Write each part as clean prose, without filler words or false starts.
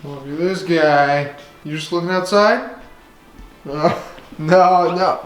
Look at this guy. You just looking outside? No, no.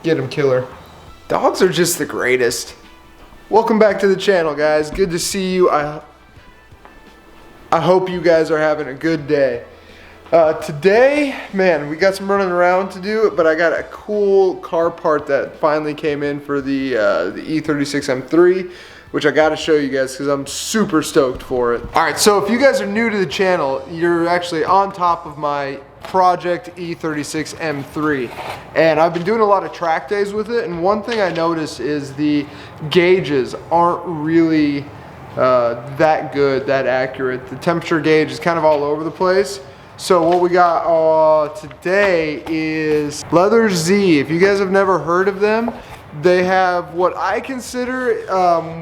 Get him, killer. Dogs are just the greatest. Welcome back to the channel, guys. Good to see you. I hope you guys are having a good day. Today, man, we got some running around to do, but I got a cool car part that finally came in for the E36 M3, which I got to show you guys because I'm super stoked for it. All right, so if you guys are new to the channel, you're actually on top of my Project E36 M3, and I've been doing a lot of track days with it, and one thing I noticed is the gauges aren't really that good, that accurate. The temperature gauge is kind of all over the place. So what we got today is Leather Z. If you guys have never heard of them, they have what I consider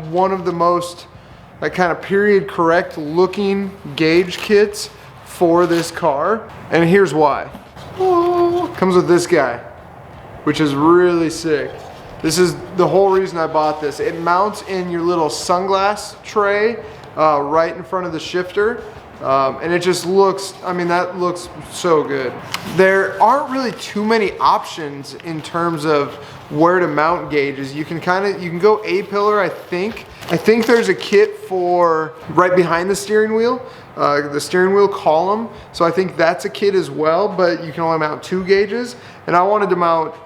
one of the most like kind of period correct looking gauge kits for this car. And here's why. Comes with this guy, which is really sick. This is the whole reason I bought this. It mounts in your little sunglass tray right in front of the shifter. And it just looks, I mean, that looks so good. There aren't really too many options in terms of where to mount gauges. You can go A-pillar, I think. I think there's a kit for right behind the steering wheel column. So I think that's a kit as well, but you can only mount 2 gauges. And I wanted to mount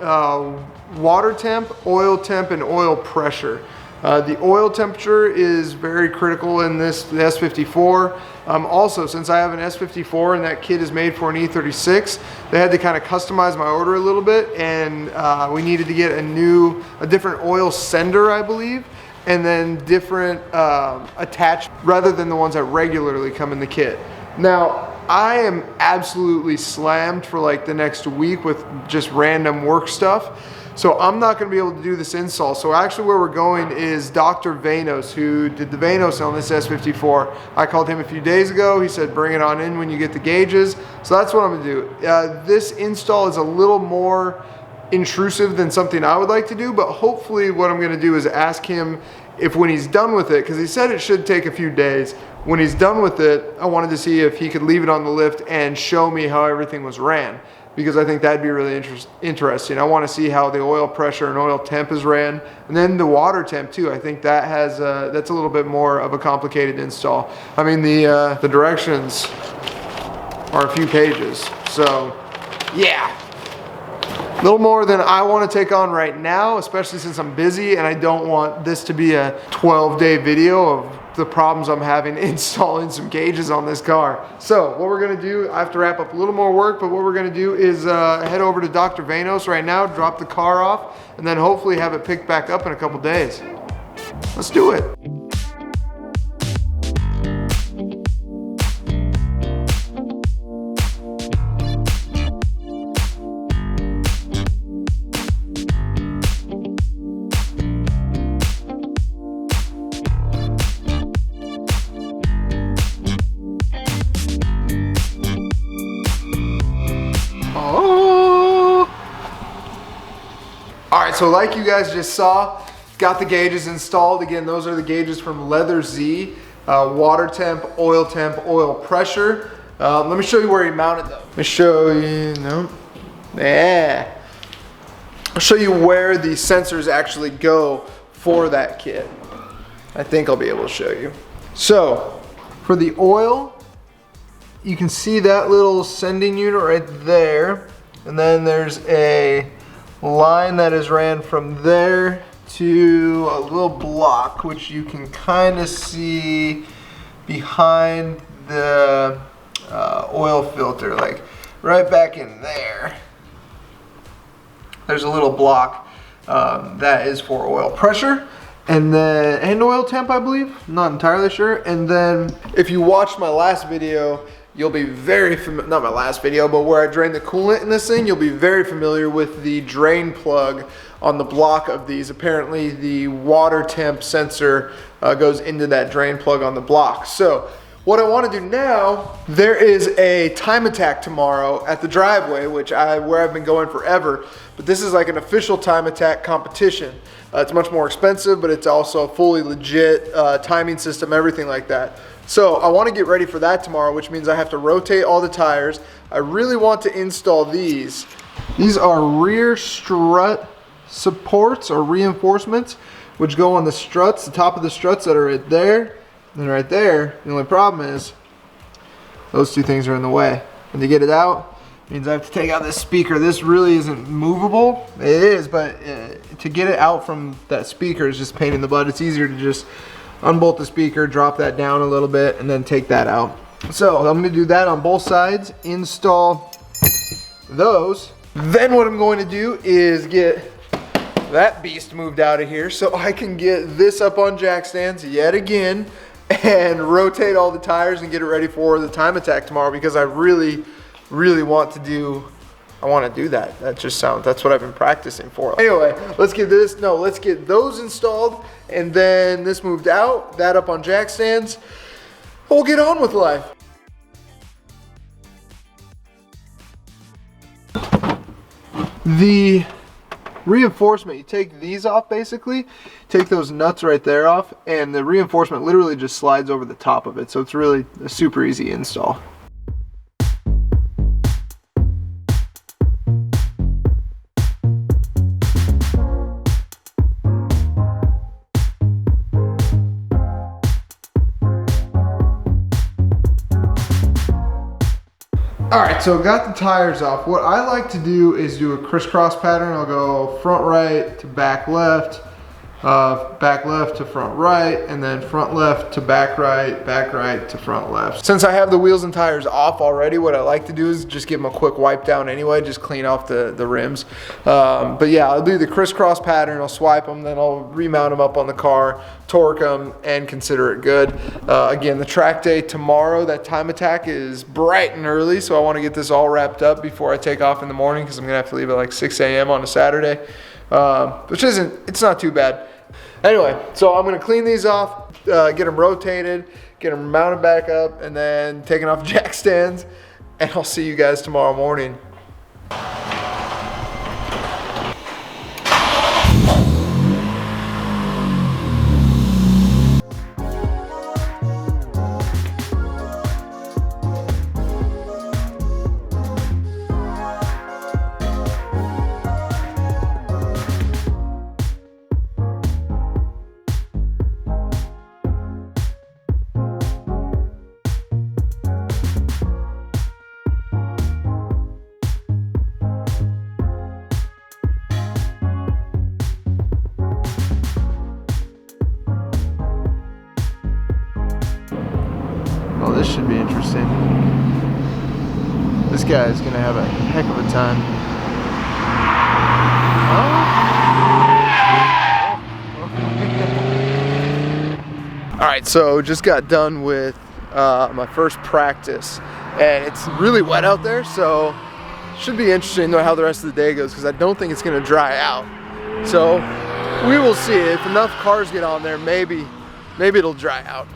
water temp, oil temp, and oil pressure. The oil temperature is very critical in the S54. Also, since I have an S54 and that kit is made for an E36, they had to kind of customize my order a little bit, and we needed to get a different oil sender, I believe, and then different attached rather than the ones that regularly come in the kit. Now, I am absolutely slammed for like the next week with just random work stuff. So I'm not going to be able to do this install. So actually where we're going is Dr. Vanos, who did the Vanos on this S54. I called him a few days ago. He said, bring it on in when you get the gauges. So that's what I'm going to do. This install is a little more intrusive than something I would like to do, but hopefully what I'm going to do is ask him if when he's done with it, because he said it should take a few days. When he's done with it, I wanted to see if he could leave it on the lift and show me how everything was ran, because I think that'd be really interesting. I want to see how the oil pressure and oil temp is ran, and then the water temp too. I think that has that's a little bit more of a complicated install. I mean, the directions are a few pages, so yeah. A little more than I want to take on right now, especially since I'm busy and I don't want this to be a 12-day video of the problems I'm having installing some gauges on this car. So what we're gonna do, I have to wrap up a little more work, but what we're gonna do is head over to Dr. Vanos right now, drop the car off, and then hopefully have it picked back up in a couple days. Let's do it. All right, so like you guys just saw, got the gauges installed. Again, those are the gauges from Leather Z, water temp, oil pressure. Let me show you where he mounted them. Let me show you, no, yeah. I'll show you where the sensors actually go for that kit. I think I'll be able to show you. So, for the oil, you can see that little sending unit right there. And then there's a line that is ran from there to a little block, which you can kind of see behind the oil filter, like right back in there. There's a little block that is for oil pressure and oil temp, I believe. I'm not entirely sure. And then if you watched my last video, you'll be very familiar, not my last video, but where I drain the coolant in this thing, you'll be very familiar with the drain plug on the block of these. Apparently the water temp sensor goes into that drain plug on the block. So what I want to do now, there is a time attack tomorrow at the driveway, where I've been going forever, but this is like an official time attack competition. It's much more expensive, but it's also fully legit, timing system, everything like that. So I want to get ready for that tomorrow, which means I have to rotate all the tires. I really want to install these. These are rear strut supports or reinforcements, which go on the struts, the top of the struts that are right there and right there. The only problem is those two things are in the way. And to get it out means I have to take out this speaker. This really isn't movable. It is, but to get it out from that speaker is just a pain in the butt. It's easier to just unbolt the speaker, drop that down a little bit, and then take that out. So I'm gonna do that on both sides, install those. Then what I'm going to do is get that beast moved out of here so I can get this up on jack stands yet again and rotate all the tires and get it ready for the time attack tomorrow, because I really want to do that. That's what I've been practicing for. Anyway, let's get those installed, and then this moved out, that up on jack stands. We'll get on with life. The reinforcement, you take these off basically, take those nuts right there off, and the reinforcement literally just slides over the top of it, so it's really a super easy install. Alright, so got the tires off. What I like to do is do a crisscross pattern. I'll go front right to back left to front right, and then front left to back right to front left. Since I have the wheels and tires off already, what I like to do is just give them a quick wipe down anyway, just clean off the rims. But yeah, I'll do the crisscross pattern, I'll swipe them, then I'll remount them up on the car, torque them, and consider it good. Again, the track day tomorrow, that time attack is bright and early, so I want to get this all wrapped up before I take off in the morning, because I'm going to have to leave at like 6 a.m. on a Saturday, it's not too bad. Anyway, so I'm going to clean these off, get them rotated, get them mounted back up, and then taking off jack stands, and I'll see you guys tomorrow morning. Oh, this should be interesting. This guy is gonna have a heck of a time. Oh. All right, so just got done with my first practice, and it's really wet out there, so should be interesting to know how the rest of the day goes, because I don't think it's gonna dry out. So we will see. If enough cars get on there, maybe it'll dry out.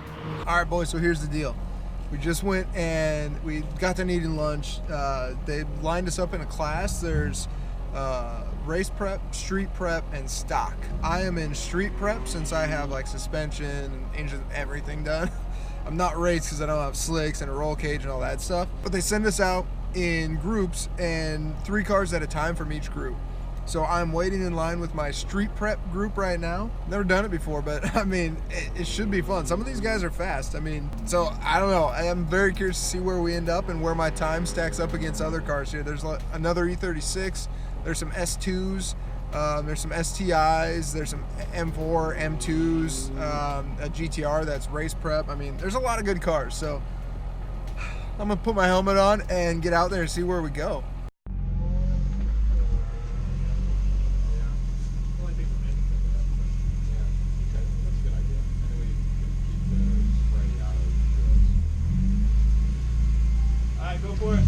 All right, boys, so here's the deal. We just went and we got done eating lunch. They lined us up in a class. There's race prep, street prep, and stock. I am in street prep since I have like suspension, engine, everything done. I'm not race because I don't have slicks and a roll cage and all that stuff. But they send us out in groups, and 3 cars at a time from each group. So I'm waiting in line with my street prep group right now. Never done it before, but I mean, it should be fun. Some of these guys are fast. I mean, so I don't know. I'm very curious to see where we end up and where my time stacks up against other cars here. There's another E36. There's some S2s. There's some STIs. There's some M4, M2s, a GTR that's race prep. I mean, there's a lot of good cars. So I'm gonna put my helmet on and get out there and see where we go. Go for it.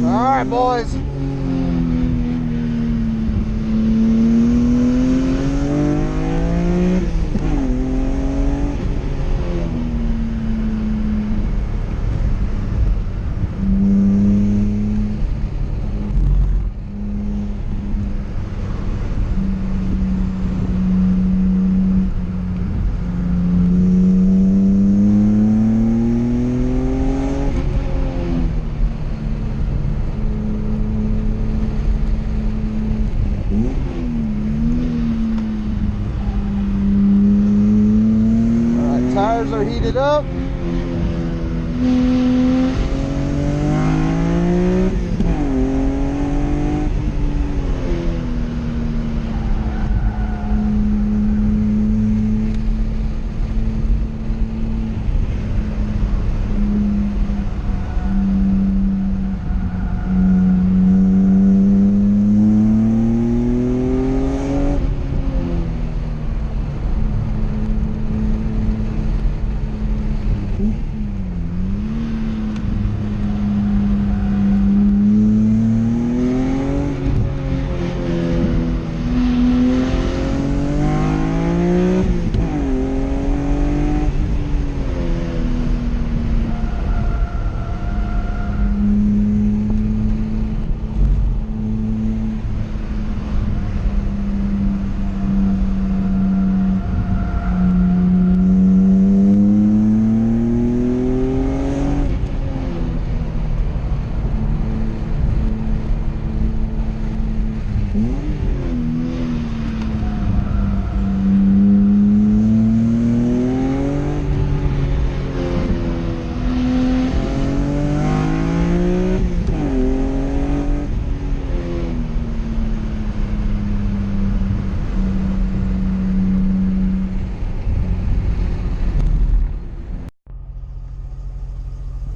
All right, boys. her heated up.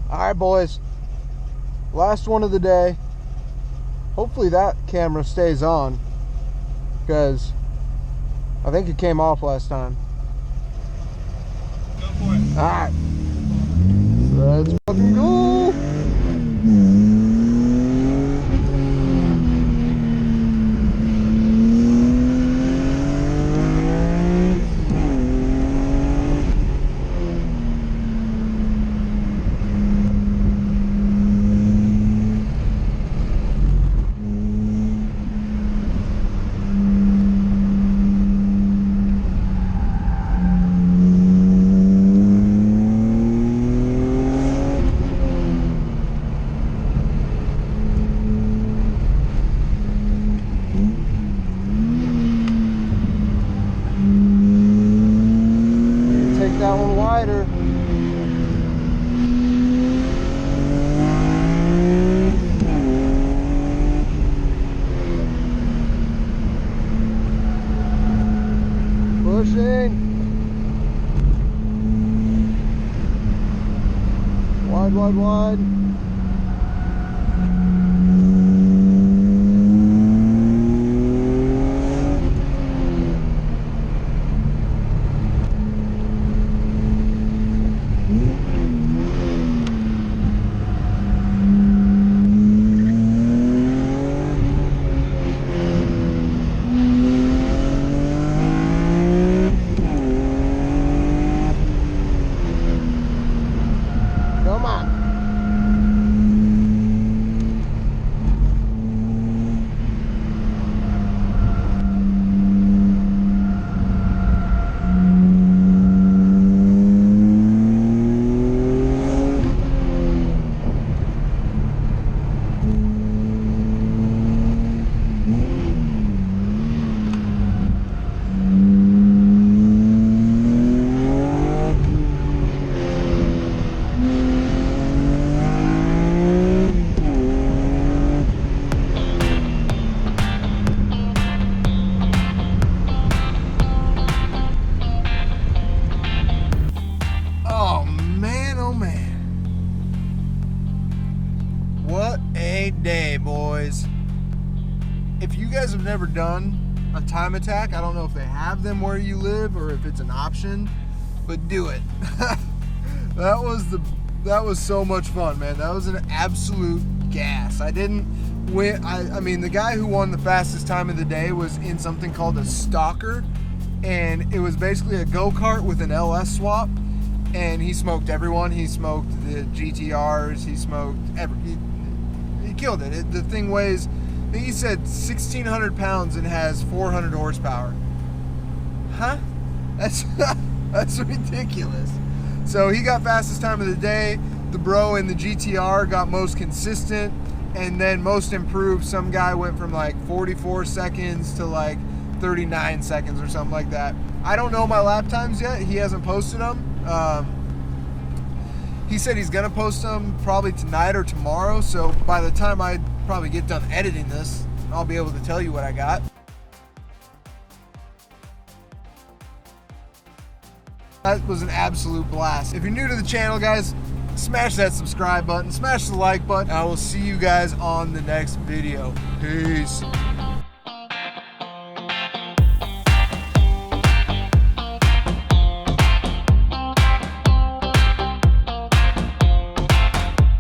All right, boys, last one of the day. Hopefully that camera stays on, because I think it came off last time. Go for it. All right, let's fucking go. That one wider. Pushing. Wide, wide, wide. Come on. What a day, boys. If you guys have never done a time attack, I don't know if they have them where you live or if it's an option, but do it. That was so much fun, man. That was an absolute gas. I didn't win. I mean, the guy who won the fastest time of the day was in something called a stalker, and it was basically a go-kart with an LS swap, and he smoked everyone. He smoked the GTRs. He smoked he killed it. The thing weighs, I think he said 1,600 pounds and has 400 horsepower. Huh? That's ridiculous. So he got fastest time of the day. The bro in the GTR got most consistent, and then most improved. Some guy went from like 44 seconds to like 39 seconds or something like that. I don't know my lap times yet. He hasn't posted them. He said he's gonna post them probably tonight or tomorrow, so by the time I probably get done editing this, I'll be able to tell you what I got. That was an absolute blast. If you're new to the channel, guys, smash that subscribe button, smash the like button. I will see you guys on the next video. Peace.